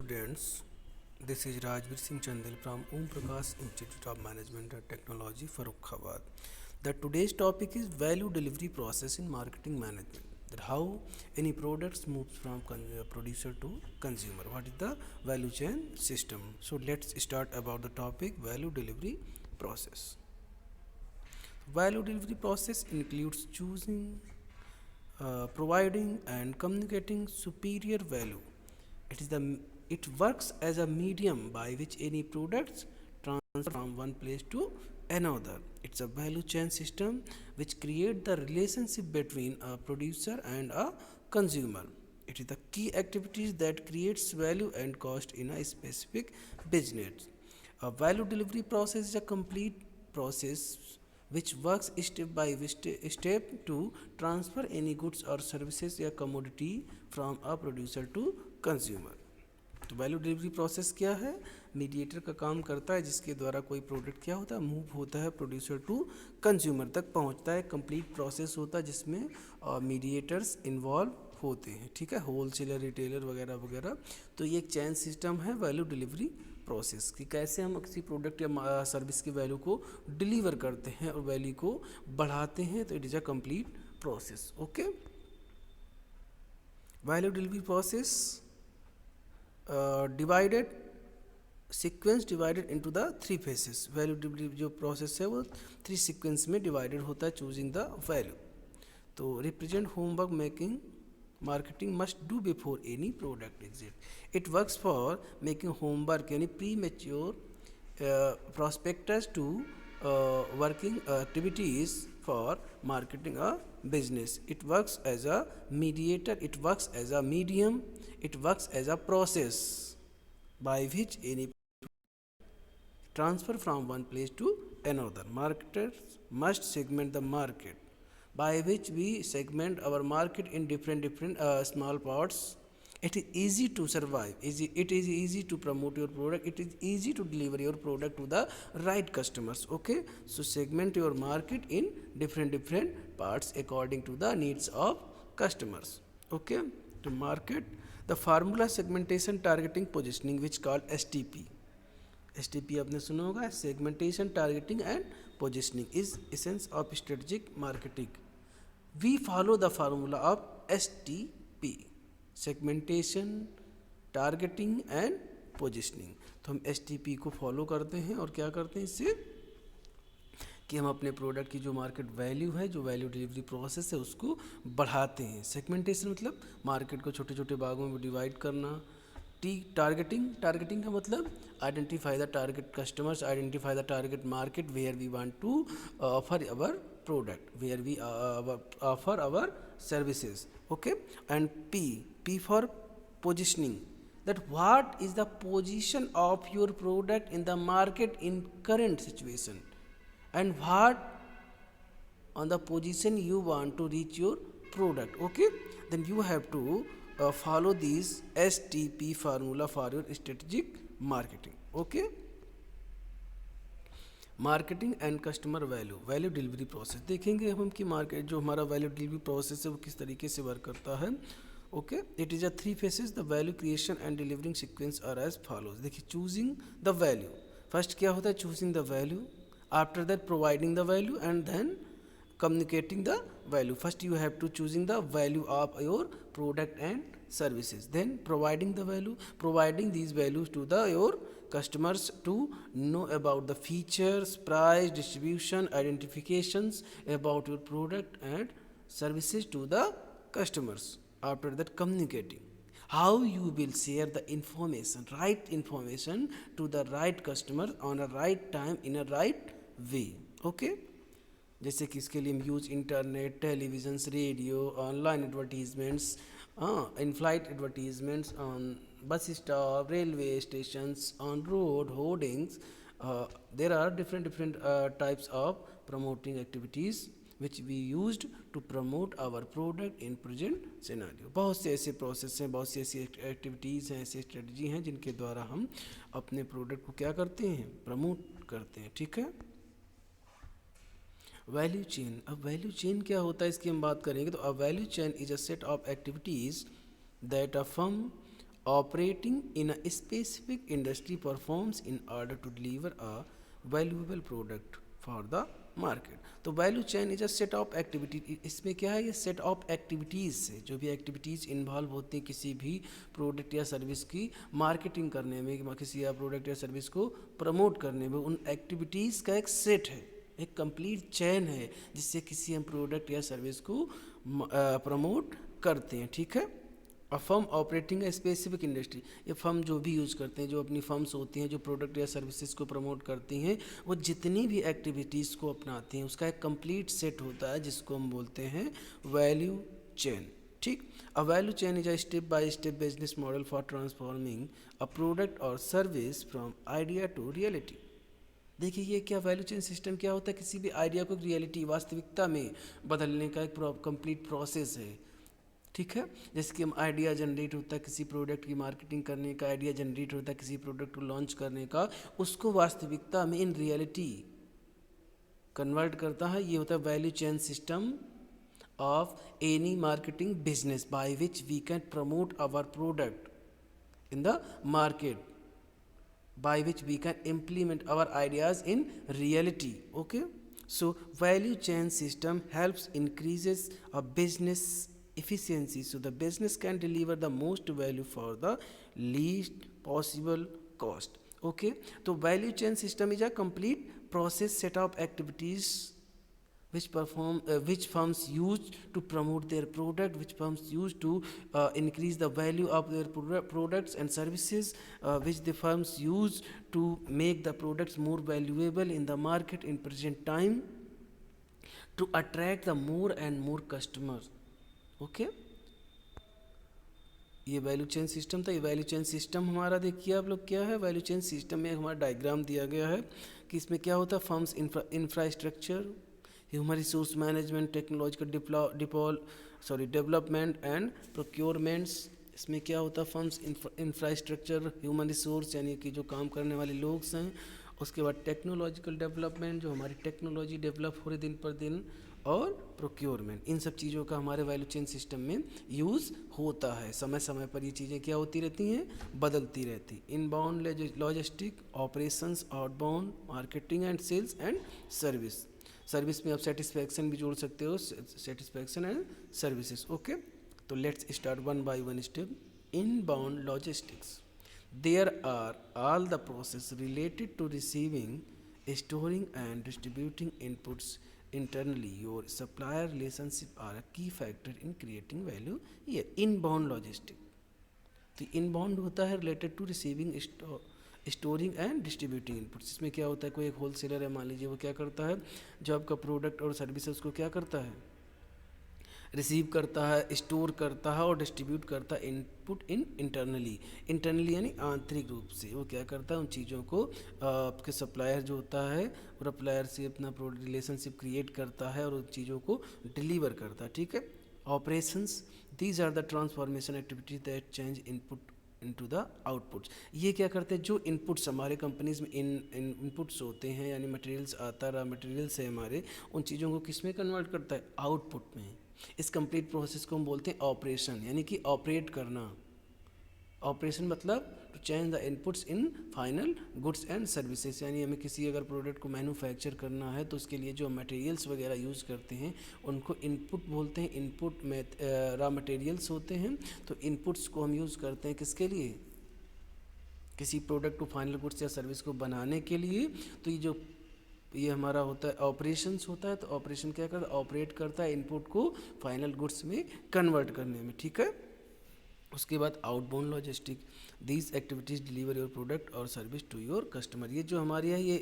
Students, this is Rajveer Singh Chandel from Om Prakash Institute of Management and Technology, Farrukhabad. The today's topic is value delivery process in marketing management. That how any products moves from producer to consumer. What is the value chain system? So let's start about the topic value delivery process. Value delivery process includes choosing, providing, and communicating superior value. It works as a medium by which any products transfer from one place to another. It's a value chain system which create the relationship between a producer and a consumer. It is the key activities that creates value and cost in a specific business. A value delivery process is a complete process which works step by step to transfer any goods or services या commodity from a producer to consumer. तो value delivery process क्या है? Mediator का काम करता है जिसके द्वारा कोई प्रोडक्ट क्या होता है, मूव होता है प्रोड्यूसर टू कंज्यूमर तक पहुंचता है. कंप्लीट प्रोसेस होता है जिसमें मीडिएटर्स इन्वॉल्व होते हैं. ठीक है, होलसेलर, रिटेलर वगैरह वगैरह. तो ये एक चैन सिस्टम है वैल्यू डिलीवरी प्रोसेस कि कैसे हम किसी प्रोडक्ट या सर्विस की वैल्यू को डिलीवर करते हैं और वैल्यू को बढ़ाते हैं. तो it is a complete process. Okay, value delivery process divided sequence divided into the three faces. Value delivery जो प्रोसेस है वो थ्री सीक्वेंस में डिवाइडेड होता है. चूजिंग द वैल्यू, तो represent homework making marketing must do before any product exit. It works for making homework यानी premature prospectus to working activities for marketing a business. It works as a mediator, it works as a medium, it works as a process by which any transfer from one place to another. Marketers must segment the market by which we segment our market in different small parts. It is easy to survive, it is easy to promote your product, it is easy to deliver your product to the right customers. Okay, so segment your market in different parts according to the needs of customers. Okay, to market the formula segmentation, targeting, positioning, which called STP. STP आपने सुना होगा, segmentation, targeting and positioning is essence of strategic marketing. We follow the formula of STP, segmentation, targeting and positioning. तो हम STP को follow करते हैं और क्या करते हैं इससे कि हम अपने प्रोडक्ट की जो मार्केट वैल्यू है, जो वैल्यू डिलीवरी प्रोसेस है, उसको बढ़ाते हैं. सेगमेंटेशन मतलब मार्केट को छोटे छोटे भागों में डिवाइड करना. टारगेटिंग का मतलब identify the target customers, identify the target market where we want to offer our product, where we offer our services. Okay, and P for positioning, that what is the position of your product in the market in current situation and what on the position you want to reach your product. Okay, then you have to follow these STP formula for your strategic marketing. Okay, marketing and customer value delivery process देखेंगे हम कि market जो हमारा value delivery process है वो किस तरीके से वर्क करता है. Okay, it is a three phases. The value creation and delivering sequence are as follows. देखिए, चूजिंग द वैल्यू, फर्स्ट क्या होता है, choosing the value. After that providing the value and then communicating the value. First you have to choosing the value of your product and services, then providing the value, providing these values to the your customers to know about the features, price, distribution, identifications about your product and services to the customers. After that, communicating how you will share the information, right information to the right customer on a right time in a right way. Okay, जैसे कि इसके लिए हम use internet, televisions, radio, online advertisements, in flight advertisements, on bus stop, railway stations, on road hoardings. There are different types of promoting activities which we used to promote our product in present scenario. बहुत से ऐसे process हैं, बहुत सी ऐसी activities हैं, ऐसी strategy हैं जिनके द्वारा हम अपने प्रोडक्ट को क्या करते हैं, प्रमोट करते हैं. ठीक है, वैल्यू चेन. अब वैल्यू चेन क्या होता है इसकी हम बात करेंगे. तो अ value chain is a set of activities that a firm operating in a specific industry performs in order to deliver a valuable product for the market. तो value chain is a set of activity. इसमें क्या है, ये set of activities से जो भी activities involve होती हैं किसी भी प्रोडक्ट या सर्विस की मार्केटिंग करने में, किसी या प्रोडक्ट या सर्विस को प्रमोट करने में, उन एक्टिविटीज़ का एक सेट है, एक कंप्लीट चेन है जिससे किसी हम प्रोडक्ट या सर्विस को प्रमोट करते हैं. ठीक है. A firm operating a specific industry, ये फर्म जो भी यूज़ करते हैं, जो अपनी फर्म्स होती हैं जो प्रोडक्ट या सर्विसेज को प्रमोट करती हैं, वो जितनी भी एक्टिविटीज़ को अपनाती हैं उसका एक कंप्लीट सेट होता है जिसको हम बोलते हैं वैल्यू चेन. ठीक. A value chain is a step by step business model for transforming a product और service from idea to reality. देखिए ये क्या वैल्यू चेन सिस्टम क्या होता है, किसी भी आइडिया को रियलिटी वास्तविकता में बदलने का एक कंप्लीट प्रोसेस है. ठीक है. जैसे कि हम आइडिया जनरेट होता है किसी प्रोडक्ट की मार्केटिंग करने का, आइडिया जनरेट होता है किसी प्रोडक्ट को लॉन्च करने का, उसको वास्तविकता में इन रियलिटी कन्वर्ट करता है. ये होता है value chain system of any marketing business by which we can promote our product in the market, by which we can implement our ideas in reality. Okay, so value chain system helps increases a business efficiency, so the business can deliver the most value for the least possible cost. Okay, so value chain system is a complete process set of activities which firms use to promote their product, which firms use to increase the value of their products and services, which the firms use to make the products more valuable in the market in present time to attract the more and more customers. Okay, ये value chain system था. ये value chain system हमारा देखिए आप लोग क्या है, value chain system में हमारा डायग्राम दिया गया है कि इसमें क्या होता है, firms infrastructure, human resource management, technological development and procurements. इसमें क्या होता है, फर्म्स इंफ्रास्ट्रक्चर, ह्यूमन रिसोर्स यानी कि जो काम करने वाले लोग हैं, उसके बाद टेक्नोलॉजिकल डेवलपमेंट जो हमारी टेक्नोलॉजी डेवलप हो रही दिन पर दिन, और प्रोक्योरमेंट. इन सब चीज़ों का हमारे वैल्यू चेन सिस्टम में यूज़ होता है. समय समय पर ये चीज़ें क्या होती रहती हैं, बदलती रहती. Inbound logistic operations, outbound marketing and sales and service. Service में आप सेटिस्फैक्शन भी जोड़ सकते हो, सेटिस्फैक्शन एंड सर्विसेज. ओके, तो let's start one by one step. Inbound logistics, there are all the process related to receiving, storing and distributing inputs internally. Your supplier relationship are a key factor in creating value here. Inbound logistic, तो inbound होता है related to receiving, storing and distributing inputs. इसमें क्या होता है, कोई एक wholesaler है मान लीजिए, वो क्या करता है, जो आपका प्रोडक्ट और सर्विस है उसको क्या करता है, रिसीव करता है, स्टोर करता है और डिस्ट्रीब्यूट करता है इनपुट इंटरनली यानी आंतरिक रूप से. वो क्या करता है, उन चीज़ों को आपके सप्लायर जो होता है वो सप्लायर से अपना रिलेशनशिप क्रिएट करता है और उन चीज़ों को डिलीवर करता है. ठीक है. Operations, these are the transformation activities that change input into the outputs. ये क्या करते हैं, जो इनपुट्स हमारे कंपनीज में इनपुट्स होते हैं यानी मटेरियल्स आता रहा, मटेरियल्स है हमारे, उन चीज़ों को किस में कन्वर्ट करता है, आउटपुट में. इस कंप्लीट प्रोसेस को हम बोलते हैं ऑपरेशन, यानी कि ऑपरेट करना. ऑपरेशन मतलब to change the inputs in final goods and services, यानी हमें किसी अगर प्रोडक्ट को मैन्युफैक्चर करना है तो उसके लिए जो मटेरियल्स वगैरह यूज़ करते हैं उनको इनपुट बोलते हैं. इनपुट में रॉ मटेरियल्स होते हैं, तो इनपुट्स को हम यूज़ करते हैं किसके लिए, किसी प्रोडक्ट को फाइनल गुड्स या सर्विस को बनाने के लिए. तो ये हमारा होता है ऑपरेशंस होता है. तो ऑपरेशन क्या करता है, ऑपरेट करता है इनपुट को फाइनल गुड्स में कन्वर्ट करने में. ठीक है. उसके बाद outbound logistic, these activities deliver your product और सर्विस टू योर कस्टमर. ये जो हमारी है ये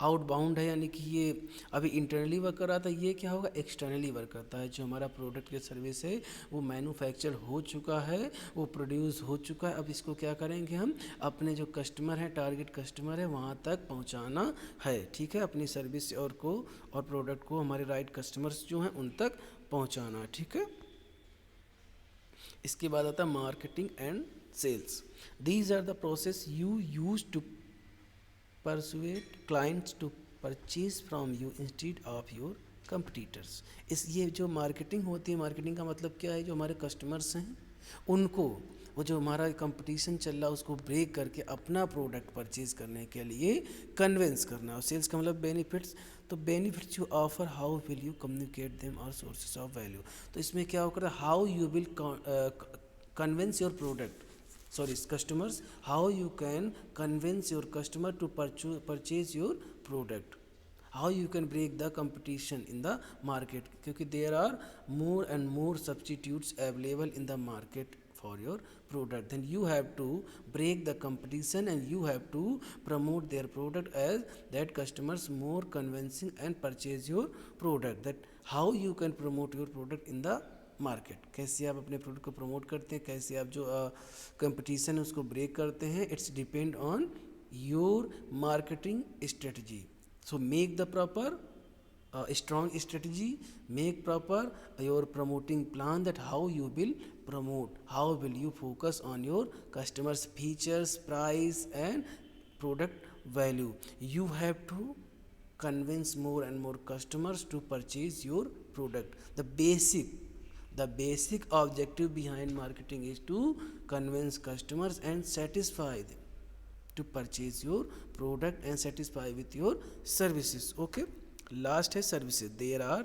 आउटबाउंड है, यानी कि ये अभी इंटरनली वर्क कर रहा था, ये क्या होगा, एक्सटर्नली वर्क करता है. जो हमारा प्रोडक्ट या सर्विस है वो मैन्युफैक्चर हो चुका है, वो प्रोड्यूस हो चुका है, अब इसको क्या करेंगे हम, अपने जो कस्टमर है, टारगेट कस्टमर है, वहाँ तक पहुँचाना है. ठीक है. अपनी सर्विस और प्रोडक्ट को हमारे राइट कस्टमर्स जो हैं उन तक पहुँचाना. ठीक है. इसके बाद आता है marketing and sales. These are the process you use to persuade clients to purchase from you instead of your competitors. ये जो मार्केटिंग होती है, मार्केटिंग का मतलब क्या है, जो हमारे कस्टमर्स हैं उनको वो जो हमारा कंपटीशन चल रहा है उसको ब्रेक करके अपना प्रोडक्ट परचेज करने के लिए कन्विंस करना। और सेल्स का मतलब बेनिफिट्स, तो benefits you offer, how will you communicate them और सोर्सेज ऑफ वैल्यू। तो इसमें क्या होगा, how you will convince your product, sorry customers, how you can convince your customer to purchase your product, how you can break the competition in the market, क्योंकि there are more and more substitutes available in the market for your product, then you have to break the competition and you have to promote their product as that customers more convincing and purchase your product. That how you can promote your product in the market, कैसे आप अपने product को promote करते हैं, कैसे आप जो competition है उसको ब्रेक करते हैं, it's depend on your marketing strategy. So make the proper strong strategy, make proper your promoting plan, that how you will promote, how will you focus on your customers features, price and product value. You have to convince more and more customers to purchase your product. The basic objective behind marketing is to convince customers and satisfy them to purchase your product and satisfy with your services. Okay, last है services. There are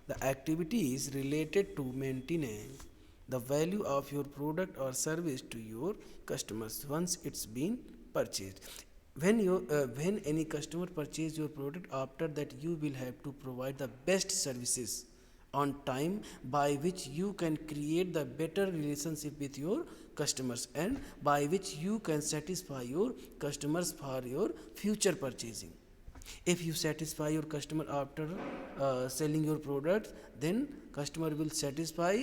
the activities related to maintaining the value of your product or service to your customers once it's been purchased. When any customer purchase your product, after that you will have to provide the best services on time, by which you can create the better relationship with your customers and by which you can satisfy your customers for your future purchasing. If you satisfy your customer after selling your product, then customer will satisfy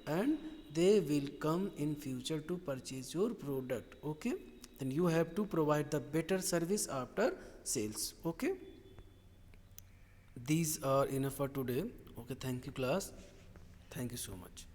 and they will come in future to purchase your product. Okay, then you have to provide the better service after sales. Okay, these are enough for today. Okay, thank you class, thank you so much.